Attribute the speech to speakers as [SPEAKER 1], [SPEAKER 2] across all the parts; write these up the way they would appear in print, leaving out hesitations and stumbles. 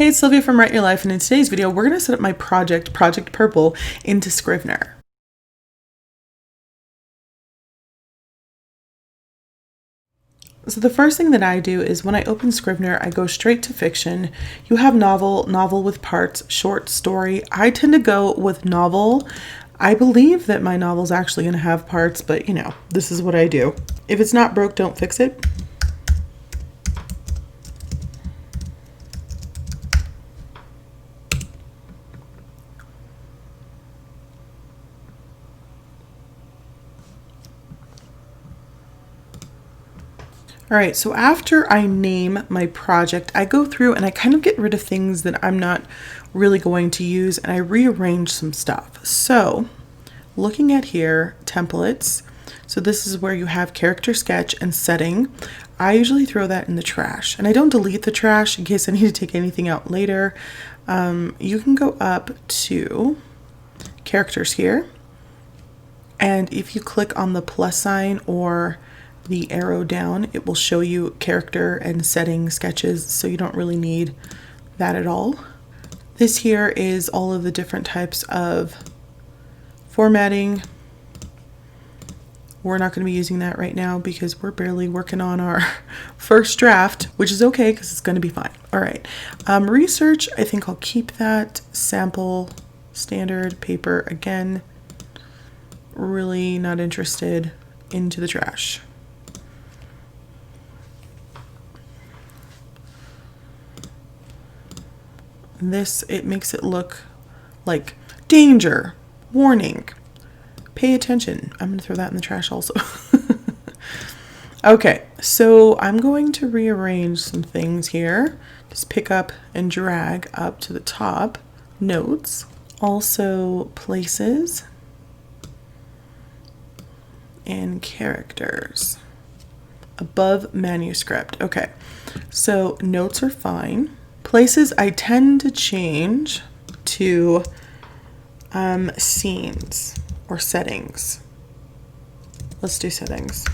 [SPEAKER 1] Hey, it's Sylvia from Write Your Life, and in today's video, we're going to set up my Project Purple, into Scrivener. So the first thing that I do is when I open Scrivener, I go straight to fiction. You have novel with parts, short story. I tend to go with novel. I believe that my novel's actually going to have parts, but you know, this is what I do. If it's not broke, don't fix it. All right, so after I name my project, I go through and I kind of get rid of things that I'm not really going to use, and I rearrange some stuff. So looking at here, templates. So this is where you have character sketch and setting. I usually throw that in the trash, and I don't delete the trash in case I need to take anything out later. You can go up to characters here, and if you click on the plus sign or the arrow down, it will show you character and setting sketches, so you don't really need that at all. This here is all of the different types of formatting. We're not going to be using that right now because we're barely working on our first draft, which is okay because it's going to be fine. All right, research, I think I'll keep that. Sample, standard, paper, again, really not interested, into the trash. This, it makes it look like danger, warning, pay attention. I'm going to throw that in the trash also. Okay, so I'm going to rearrange some things here. Just pick up and drag up to the top. Notes, also places, and characters. Above manuscript. Okay, so notes are fine. Places I tend to change to scenes or settings. Let's do settings.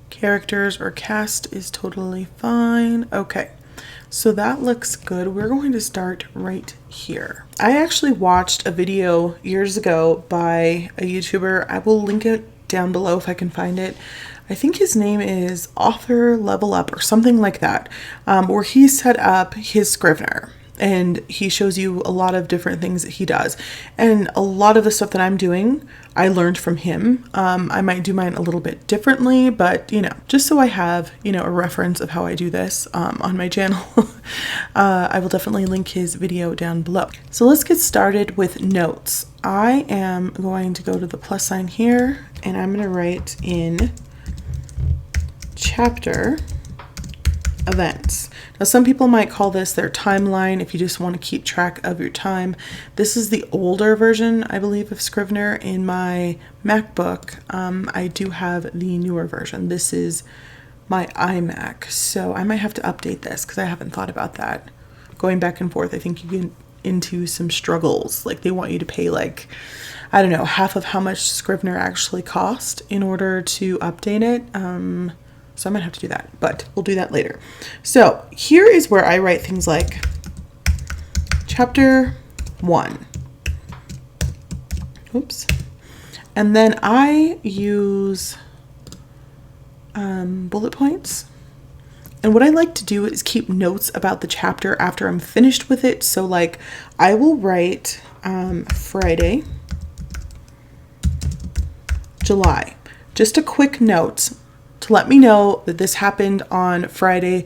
[SPEAKER 1] Characters or cast is totally fine. Okay, so that looks good. We're going to start right here. I actually watched a video years ago by a YouTuber. I will link it down below if I can find it. I think his name is Author Level Up or something like that, where he set up his Scrivener and he shows you a lot of different things that he does. And a lot of the stuff that I'm doing, I learned from him. I might do mine a little bit differently, but you know, just so I have, you know, a reference of how I do this on my channel, I will definitely link his video down below. So let's get started with notes. I am going to go to the plus sign here and I'm going to write in chapter events. Now some people might call this their timeline if you just want to keep track of your time. This is the older version, I believe, of Scrivener. In my MacBook, I do have the newer version. This is my iMac, so I might have to update this because I haven't thought about that. Going back and forth, I think you get into some struggles. Like they want you to pay like, I don't know, half of how much Scrivener actually cost in order to update it. So I might have to do that, but we'll do that later. So here is where I write things like chapter 1. Oops. And then I use bullet points. And what I like to do is keep notes about the chapter after I'm finished with it. So like I will write Friday, July, just a quick note to let me know that this happened on Friday,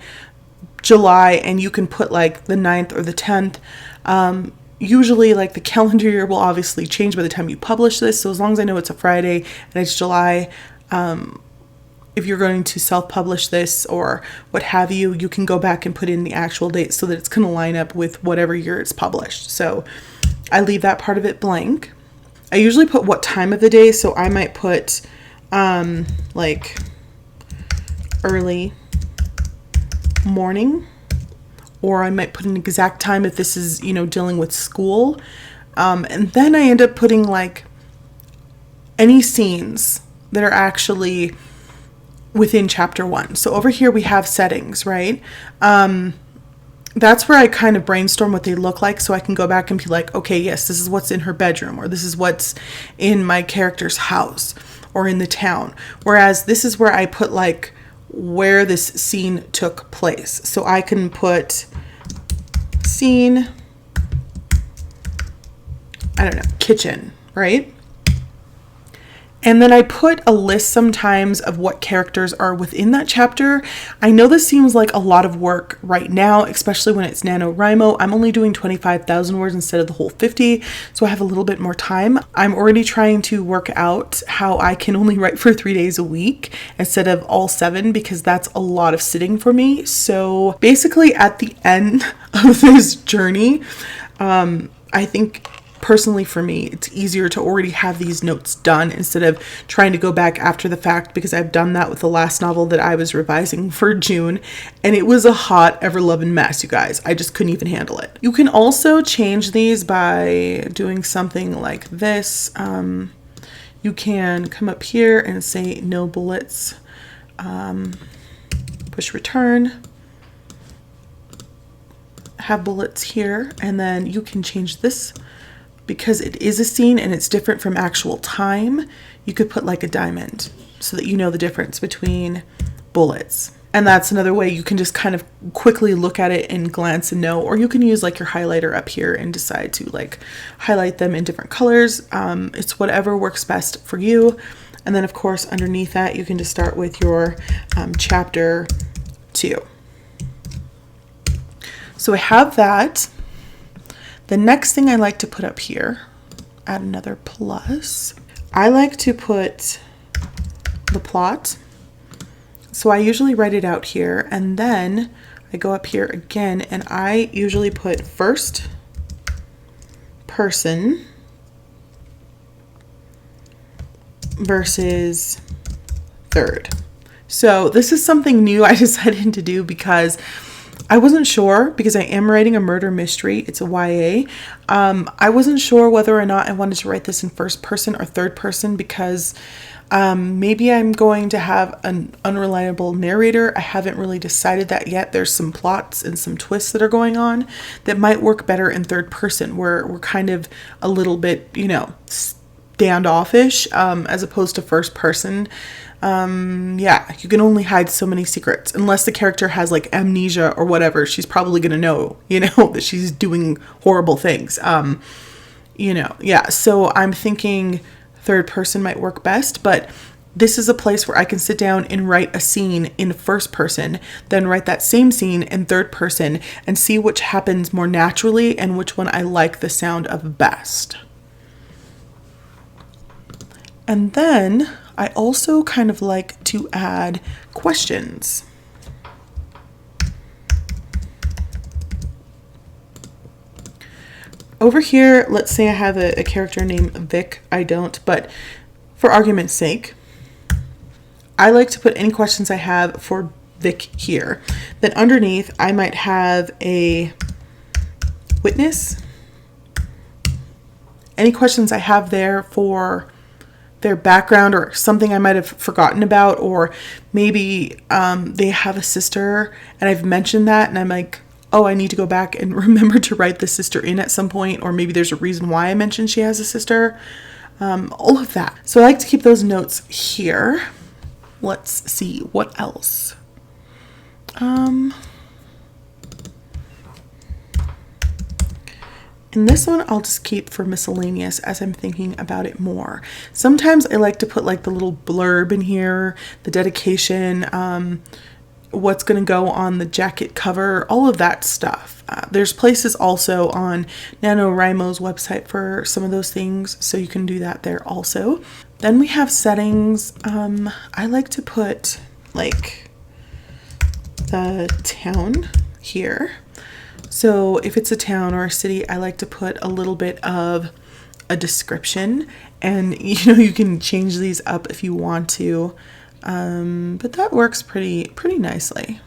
[SPEAKER 1] July, and you can put like the 9th or the 10th. Usually like the calendar year will obviously change by the time you publish this. So as long as I know it's a Friday and it's July, if you're going to self-publish this or what have you, you can go back and put in the actual date so that it's going to line up with whatever year it's published. So I leave that part of it blank. I usually put what time of the day. So I might put like early morning, or I might put an exact time if this is, you know, dealing with school. And then I end up putting like any scenes that are actually within chapter 1. So over here we have settings, right? That's where I kind of brainstorm what they look like, so I can go back and be like, okay, yes, this is what's in her bedroom, or this is what's in my character's house or in the town. Whereas this is where I put like where this scene took place. So I can put scene, I don't know, kitchen, right? And then I put a list sometimes of what characters are within that chapter. I know this seems like a lot of work right now, especially when it's Nanowrimo. I'm only doing 25,000 words instead of the whole 50, so I have a little bit more time. I'm already trying to work out how I can only write for 3 days a week instead of all 7, because that's a lot of sitting for me. So basically at the end of this journey, I think personally for me, it's easier to already have these notes done instead of trying to go back after the fact, because I've done that with the last novel that I was revising for June, and it was a hot, ever-loving mess, you guys. I just couldn't even handle it. You can also change these by doing something like this. You can come up here and say no bullets, push return, have bullets here, and then you can change this. Because it is a scene and it's different from actual time, you could put like a diamond so that you know the difference between bullets. And that's another way you can just kind of quickly look at it and glance and know, or you can use like your highlighter up here and decide to like highlight them in different colors. It's whatever works best for you. And then of course, underneath that, you can just start with your chapter 2. So I have that. The next thing I like to put up here, add another plus. I like to put the plot. So I usually write it out here, and then I go up here again, and I usually put first person versus third. So this is something new I decided to do because I wasn't sure, because I am writing a murder mystery. It's a YA. I wasn't sure whether or not I wanted to write this in first person or third person, because maybe I'm going to have an unreliable narrator. I haven't really decided that yet. There's some plots and some twists that are going on that might work better in third person, where we're kind of a little bit, standoffish, as opposed to first person. Yeah, you can only hide so many secrets. Unless the character has like amnesia or whatever, she's probably going to know, that she's doing horrible things. Yeah, so I'm thinking third person might work best, but this is a place where I can sit down and write a scene in first person, then write that same scene in third person and see which happens more naturally and which one I like the sound of best. And then I also kind of like to add questions. Over here, let's say I have a character named Vic. I don't, but for argument's sake, I like to put any questions I have for Vic here. Then underneath, I might have a witness. Any questions I have there for their background or something I might have forgotten about, or maybe they have a sister and I've mentioned that and I'm like, oh, I need to go back and remember to write the sister in at some point, or maybe there's a reason why I mentioned she has a sister. All of that. So I like to keep those notes here. Let's see what else. And this one I'll just keep for miscellaneous as I'm thinking about it more. Sometimes I like to put like the little blurb in here, the dedication, what's going to go on the jacket cover, all of that stuff. There's places also on NaNoWriMo's website for some of those things, so you can do that there also. Then we have settings. I like to put like the town here. So if it's a town or a city, I like to put a little bit of a description, and you can change these up if you want to, but that works pretty nicely.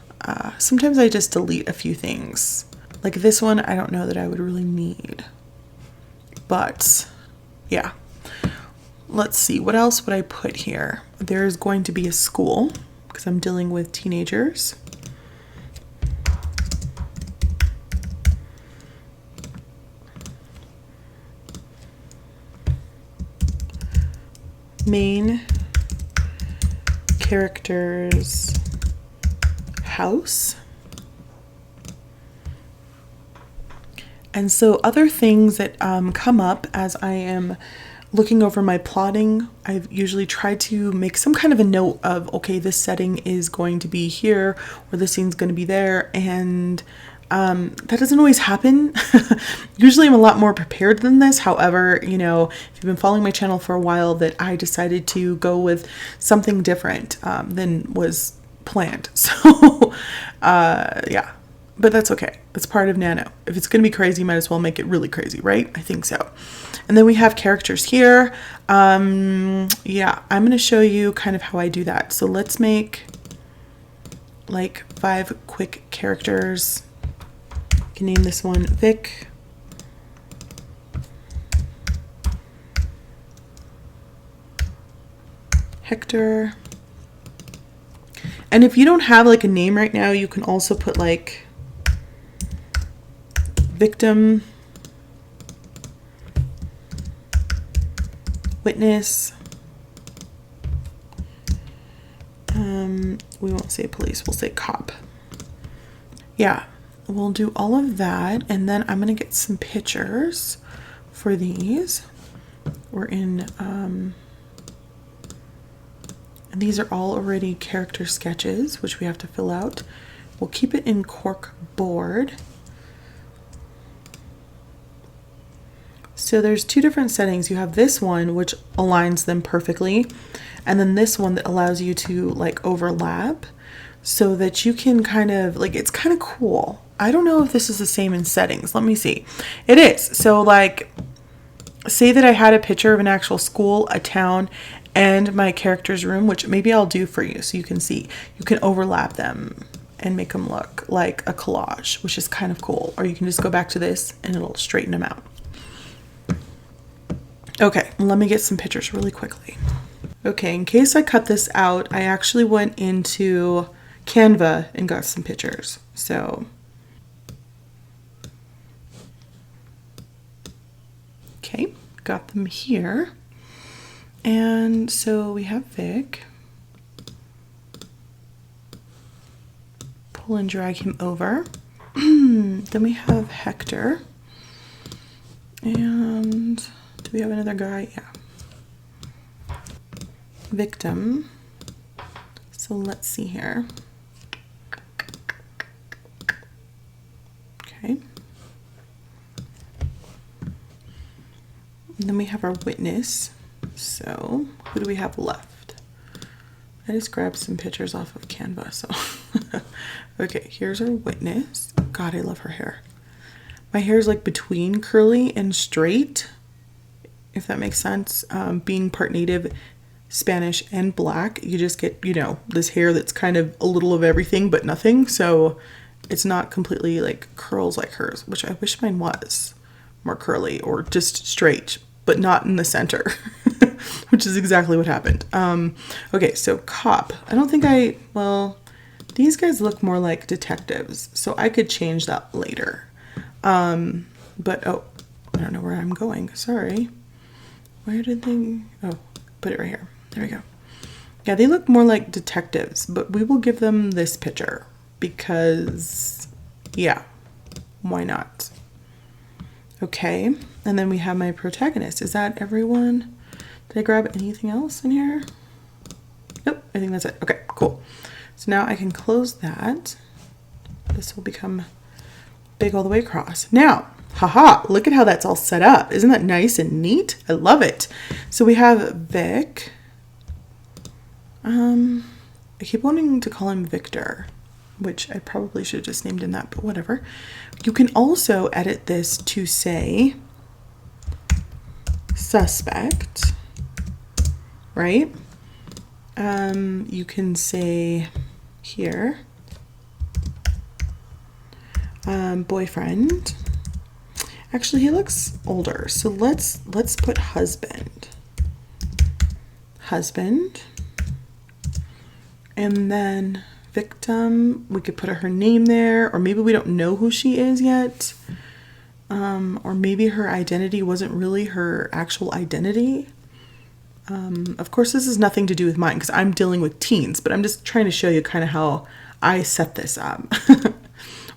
[SPEAKER 1] Sometimes I just delete a few things. Like this one, I don't know that I would really need, but yeah. Let's see, what else would I put here? There's going to be a school. because I'm dealing with teenagers. Main character's house. And so other things that come up as I am looking over my plotting, I've usually tried to make some kind of a note of, okay, this setting is going to be here, or this scene's going to be there, and that doesn't always happen. Usually I'm a lot more prepared than this. However, you know, if you've been following my channel for a while, that I decided to go with something different than was planned. So, yeah. But that's okay. It's part of Nano. If it's going to be crazy, might as well make it really crazy, right? I think so. And then we have characters here. Yeah, I'm going to show you kind of how I do that. So let's make like 5 quick characters. You can name this one Vic. Hector. And if you don't have like a name right now, you can also put like victim, witness, we won't say police, we'll say cop. Yeah, we'll do all of that, and then I'm gonna get some pictures for these. We're in, and these are all already character sketches, which we have to fill out. We'll keep it in cork board. So there's 2 different settings. You have this one, which aligns them perfectly. And then this one that allows you to like overlap so that you can kind of like, it's kind of cool. I don't know if this is the same in settings. Let me see. It is. So like, say that I had a picture of an actual school, a town, and my character's room, which maybe I'll do for you so you can see. You can overlap them and make them look like a collage, which is kind of cool. Or you can just go back to this and it'll straighten them out. Okay, let me get some pictures really quickly. Okay, in case I cut this out, I actually went into Canva and got some pictures. So, okay, got them here. And so we have Vic. Pull and drag him over. Then we have Hector. And do we have another guy? Yeah. Victim. So let's see here. Okay. And then we have our witness. So who do we have left? I just grabbed some pictures off of Canva. So, okay, here's our witness. God, I love her hair. My hair is like between curly and straight, if that makes sense. Being part native, Spanish, and black, you just get, you know, this hair that's kind of a little of everything but nothing. So it's not completely like curls like hers, which I wish mine was more curly or just straight, but not in the center, which is exactly what happened. Okay, so cop. I don't think well, these guys look more like detectives, so I could change that later. But, oh, I don't know where I'm going. Sorry. Where did they, oh, put it right here. There we go. Yeah, they look more like detectives, but we will give them this picture because, yeah, why not? Okay, and then we have my protagonist. Is that everyone? Did I grab anything else in here? Nope, I think that's it. Okay, cool. So now I can close that. This will become big all the way across. Now, haha, look at how that's all set up. Isn't that nice and neat? I love it. So we have Vic. I keep wanting to call him Victor, which I probably should have just named him that, but whatever. You can also edit this to say suspect, right? You can say here, boyfriend. Actually, he looks older, so let's put husband. And then victim, we could put her name there, or maybe we don't know who she is yet. Or maybe her identity wasn't really her actual identity. Of course, this has nothing to do with mine because I'm dealing with teens, but I'm just trying to show you kind of how I set this up.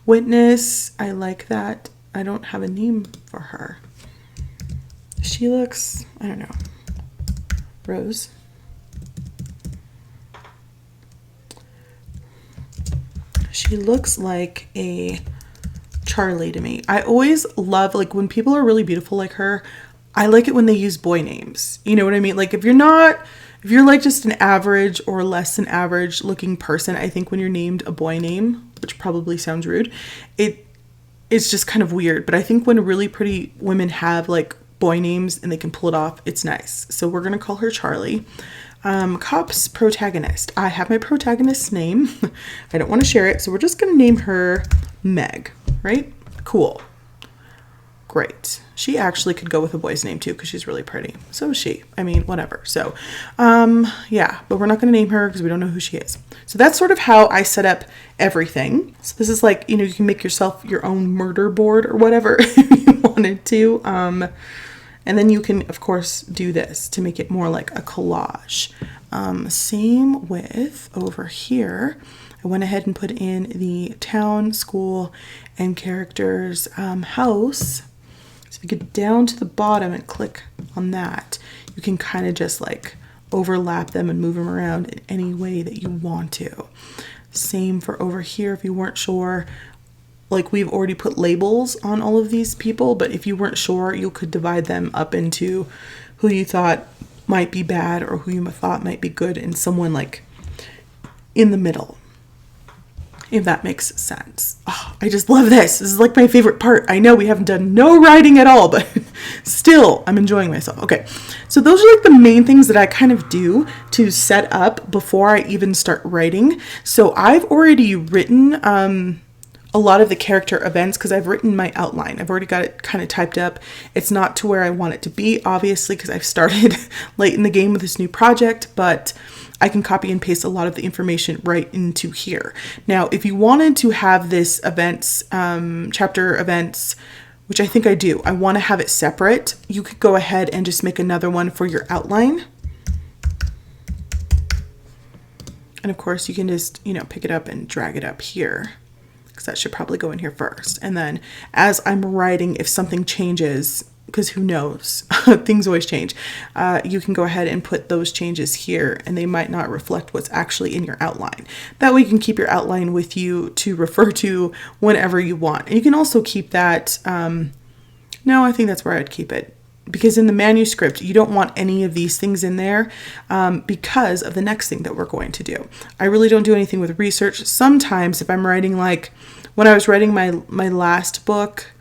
[SPEAKER 1] Witness, I like that. I don't have a name for her. She looks, I don't know, Rose. She looks like a Charlie to me. I always love, like, when people are really beautiful like her, I like it when they use boy names. You know what I mean? Like, if you're like just an average or less than average looking person, I think when you're named a boy name, which probably sounds rude, it's just kind of weird. But I think when really pretty women have like boy names and they can pull it off, it's nice. So we're going to call her Charlie. Cop's protagonist. I have my protagonist's name. I don't want to share it, so we're just going to name her Meg, right? Cool. Great. She actually could go with a boy's name too because she's really pretty. So is she. I mean, whatever. So, yeah, but we're not going to name her because we don't know who she is. So that's sort of how I set up everything. So this is like, you can make yourself your own murder board or whatever if you wanted to. And then you can, of course, do this to make it more like a collage. Same with over here. I went ahead and put in the town, school, and characters house. So if you get down to the bottom and click on that, you can kind of just like overlap them and move them around in any way that you want to. Same for over here if you weren't sure. Like, we've already put labels on all of these people, but if you weren't sure, you could divide them up into who you thought might be bad or who you thought might be good, and someone like in the middle, if that makes sense. Oh, I just love this. This is like my favorite part. I know we haven't done no writing at all, but still I'm enjoying myself. Okay, so those are like the main things that I kind of do to set up before I even start writing. So I've already written a lot of the character events because I've written my outline. I've already got it kind of typed up. It's not to where I want it to be, obviously, because I've started late in the game with this new project, but I can copy and paste a lot of the information right into here. Now, if you wanted to have this events, chapter events, which I think I do, I want to have it separate, you could go ahead and just make another one for your outline. And of course, you can just, pick it up and drag it up here, because that should probably go in here first. And then as I'm writing, if something changes, because who knows, things always change, you can go ahead and put those changes here, and they might not reflect what's actually in your outline. That way you can keep your outline with you to refer to whenever you want. And you can also keep that, no, I think that's where I'd keep it. Because in the manuscript, you don't want any of these things in there because of the next thing that we're going to do. I really don't do anything with research. Sometimes if I'm writing, like when I was writing my last book,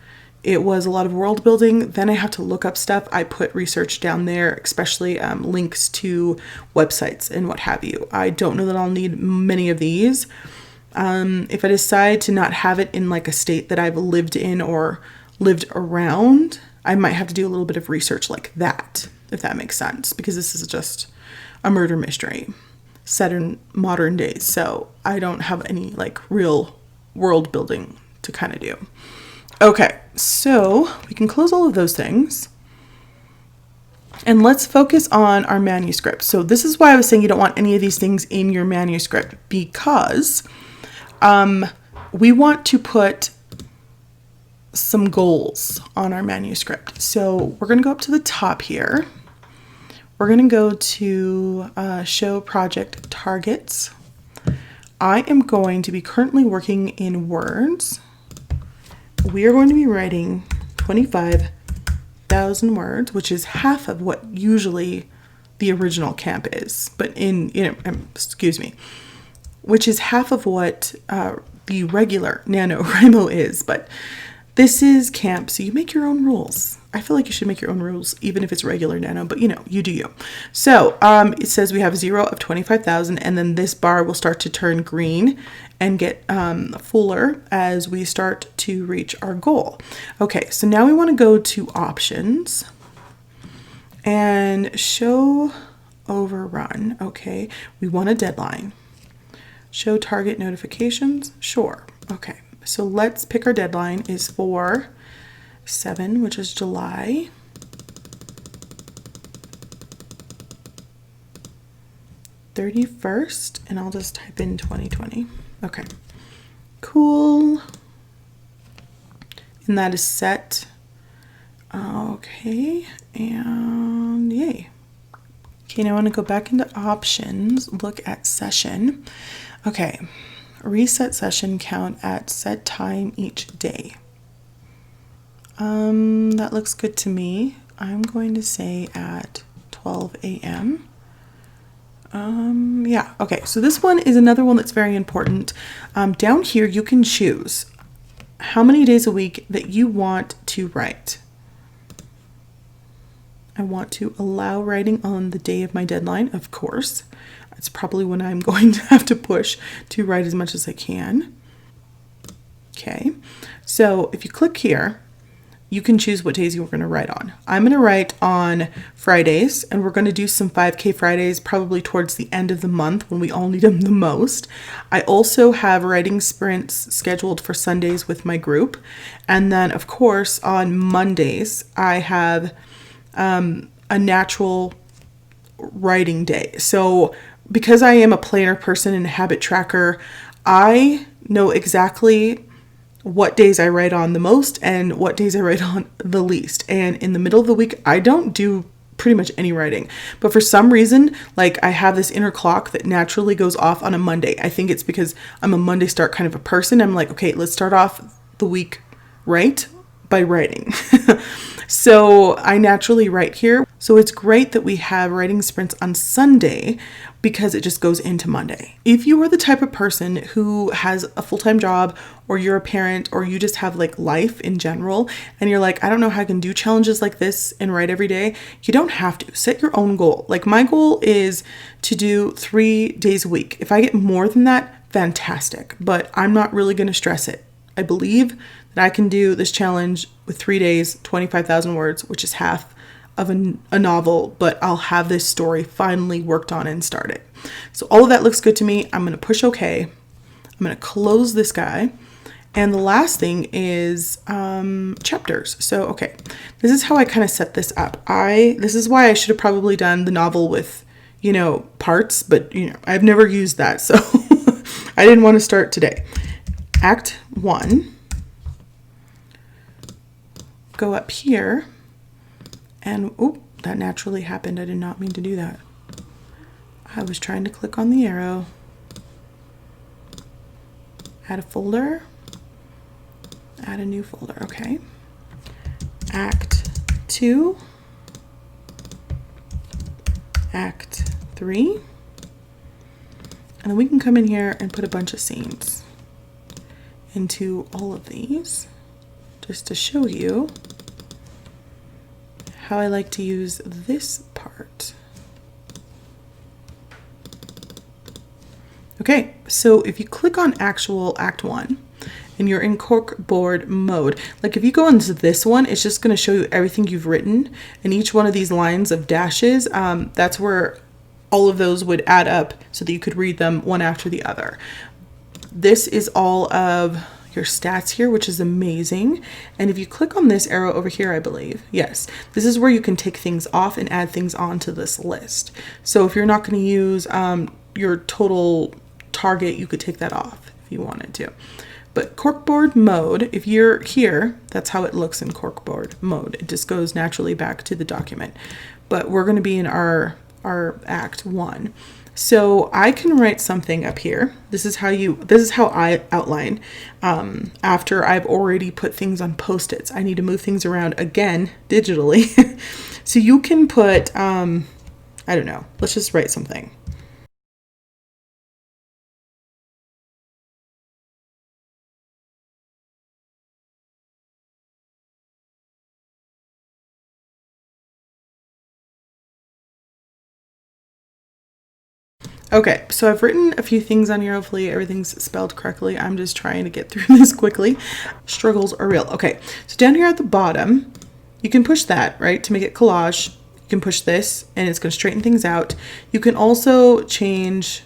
[SPEAKER 1] it was a lot of world building. Then I have to look up stuff. I put research down there, especially links to websites and what have you. I don't know that I'll need many of these. If I decide to not have it in like a state that I've lived in or lived around, I might have to do a little bit of research like that, if that makes sense, because this is just a murder mystery set in modern days. So I don't have any like real world building to kind of do. Okay, so we can close all of those things and let's focus on our manuscript. So this is why I was saying you don't want any of these things in your manuscript, because we want to put some goals on our manuscript. So we're going to go up to the top here. We're going to go to show project targets. I am going to be currently working in words. We are going to be writing 25,000 words, which is half of what usually the original camp is, but which is half of what the regular NaNoWriMo is, but this is camp, so you make your own rules. I feel like you should make your own rules, even if it's regular Nano, but you do you. So it says we have 0 of 25,000, and then this bar will start to turn green and get fuller as we start to reach our goal. Okay, so now we want to go to options and show overrun. Okay, we want a deadline. Show target notifications. Sure. Okay. So let's pick our deadline is for 7, which is July. '31st, and I'll just type in 2020. Okay. Cool. And that is set. Okay. And yay. Okay, now I want to go back into options, look at session. Okay, reset session count at set time each day. That looks good to me. I'm going to say at 12 a.m. Yeah, okay, so this one is another one that's very important. Down here, you can choose how many days a week that you want to write. I want to allow writing on the day of my deadline, of course. It's probably when I'm going to have to push to write as much as I can. Okay, so if you click here, you can choose what days you're going to write on. I'm going to write on Fridays, and we're going to do some 5K Fridays probably towards the end of the month when we all need them the most. I also have writing sprints scheduled for Sundays with my group. And then, of course, on Mondays, I have a natural writing day. So because I am a planner person and a habit tracker, I know exactly what days I write on the most and what days I write on the least. And in the middle of the week, I don't do pretty much any writing. But for some reason, like I have this inner clock that naturally goes off on a Monday. I think it's because I'm a Monday start kind of a person. I'm like, okay, let's start off the week right by writing. So I naturally write here. So it's great that we have writing sprints on Sunday because it just goes into Monday. If you are the type of person who has a full-time job, or you're a parent, or you just have like life in general, and you're like, I don't know how I can do challenges like this and write every day, you don't have to. Set your own goal. Like my goal is to do 3 days a week. If I get more than that, fantastic, but I'm not really going to stress it. I believe that I can do this challenge with 3 days, 25,000 words, which is half of a novel, but I'll have this story finally worked on and started. So all of that looks good to me. I'm going to push OK. I'm going to close this guy. And the last thing is chapters. So, okay, this is how I kind of set this up. This is why I should have probably done the novel with, parts, but, I've never used that. So I didn't want to start today. Act 1. Go up here. And, that naturally happened. I did not mean to do that. I was trying to click on the arrow. Add a folder. Add a new folder. Okay. Act 2. Act 3. And then we can come in here and put a bunch of scenes into all of these just to show you how I like to use this part. Okay, so if you click on actual Act 1 and you're in corkboard mode, like if you go into this one, it's just going to show you everything you've written, and each one of these lines of dashes, that's where all of those would add up so that you could read them one after the other. This is all of your stats here, which is amazing. And if you click on this arrow over here, I believe, yes, this is where you can take things off and add things onto this list. So if you're not going to use your total target, you could take that off if you wanted to. But corkboard mode, if you're here, that's how it looks in corkboard mode. It just goes naturally back to the document. But we're going to be in our Act 1. So I can write something up here. This is how I outline after I've already put things on Post-its. I need to move things around again digitally. So you can put, I don't know, let's just write something. Okay, so I've written a few things on here. Hopefully everything's spelled correctly. I'm just trying to get through this quickly. Struggles are real. Okay, so down here at the bottom, you can push that, right, to make it collage. You can push this, and it's going to straighten things out. You can also change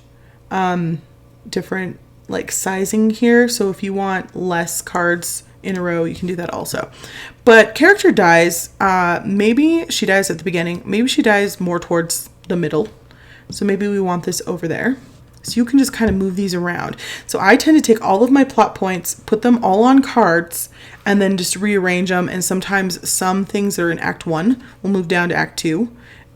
[SPEAKER 1] different like sizing here. So if you want less cards in a row, you can do that also. But character dies, maybe she dies at the beginning, maybe she dies more towards the middle. So maybe we want this over there. So you can just kind of move these around. So I tend to take all of my plot points, put them all on cards, and then just rearrange them. And sometimes some things that are in Act 1 will move down to Act 2.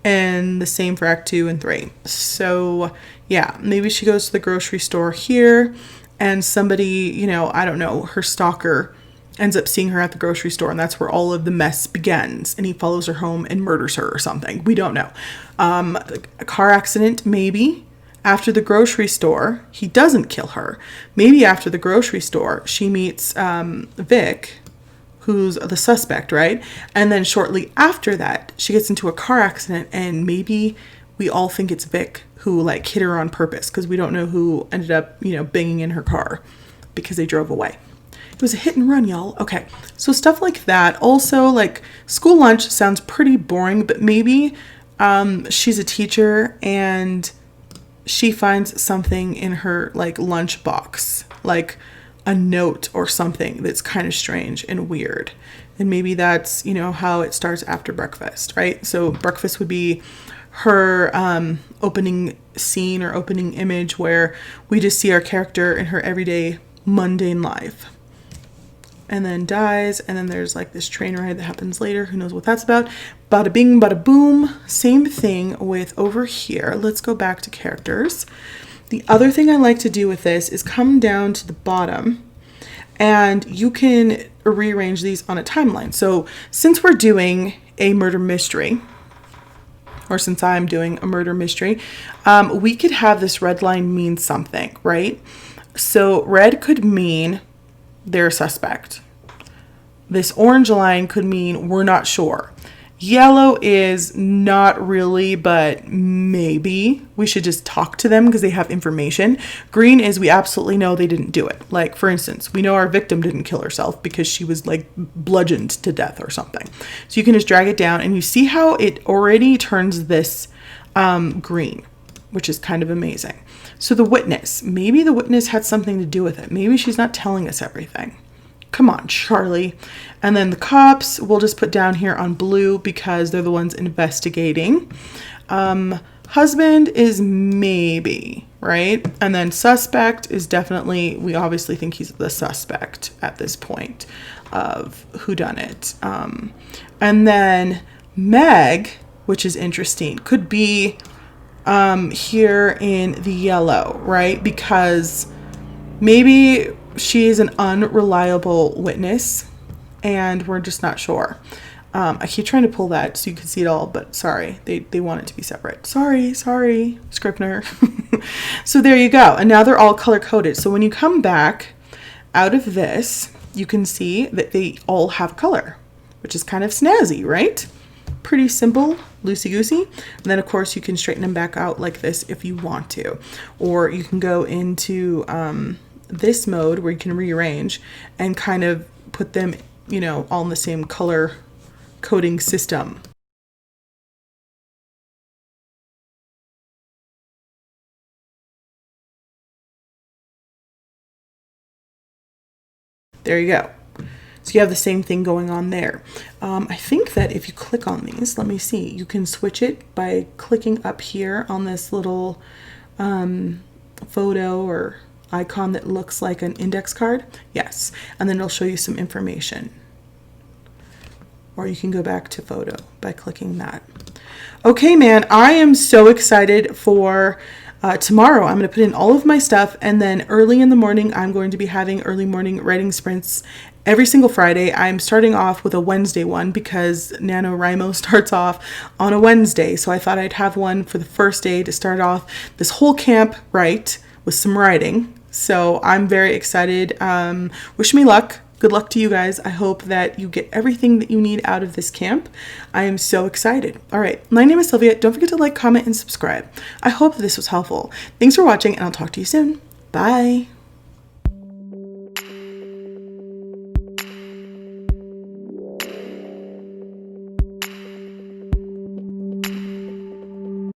[SPEAKER 1] And the same for Act 2 and 3. So yeah, maybe she goes to the grocery store here and somebody, you know, I don't know, her stalker ends up seeing her at the grocery store, and that's where all of the mess begins, and he follows her home and murders her or something. We don't know. A car accident, maybe. After the grocery store, he doesn't kill her. Maybe after the grocery store, she meets Vic, who's the suspect, right? And then shortly after that, she gets into a car accident, and maybe we all think it's Vic who like hit her on purpose, because we don't know who ended up, you know, banging in her car because they drove away. It was a hit and run, y'all. Okay, so stuff like that. Also, like, school lunch sounds pretty boring, but maybe she's a teacher and she finds something in her like lunch box, like a note or something that's kind of strange and weird. And maybe that's, you know, how it starts after breakfast, right? So breakfast would be her opening scene or opening image where we just see our character in her everyday mundane life. And then dies, and then there's like this train ride that happens later. Who knows what that's about? Bada bing, bada boom. Same thing with over here. Let's go back to characters. The other thing I like to do with this is come down to the bottom, and you can rearrange these on a timeline. So since we're doing a murder mystery, or since I'm doing a murder mystery, we could have this red line mean something, right? So red could mean they're a suspect. This orange line could mean we're not sure. Yellow is not really, but maybe we should just talk to them because they have information. Green is we absolutely know they didn't do it. Like, for instance, we know our victim didn't kill herself because she was like bludgeoned to death or something. So you can just drag it down and you see how it already turns this green, which is kind of amazing. So the witness, maybe the witness had something to do with it. Maybe she's not telling us everything. Come on, Charlie. And then the cops we'll just put down here on blue because they're the ones investigating. Husband is maybe, right? And then suspect is definitely, we obviously think he's the suspect at this point of whodunit. And then Meg, which is interesting, could be here in the yellow, right? Because maybe she is an unreliable witness and we're just not sure. I keep trying to pull that so you can see it all, but sorry, they want it to be separate. Sorry, Scrivener. So there you go. And now they're all color coded. So when you come back out of this, you can see that they all have color, which is kind of snazzy, right? Pretty simple, loosey-goosey. And then of course you can straighten them back out like this if you want to, or you can go into this mode where you can rearrange and kind of put them, you know, all in the same color coding system. There you go. So you have the same thing going on there. I think that if you click on these, let me see, you can switch it by clicking up here on this little photo or icon that looks like an index card. Yes. And then it'll show you some information. Or you can go back to photo by clicking that. Okay, man, I am so excited for tomorrow. I'm going to put in all of my stuff, and then early in the morning, I'm going to be having early morning writing sprints every single Friday. I'm starting off with a Wednesday one because Nanowrimo starts off on a Wednesday. So I thought I'd have one for the first day to start off this whole camp right with some writing. So I'm very excited. Wish me luck. Good luck to you guys. I hope that you get everything that you need out of this camp. I am so excited. All right. My name is Sylvia. Don't forget to like, comment, and subscribe. I hope this was helpful. Thanks for watching, and I'll talk to you soon. Bye.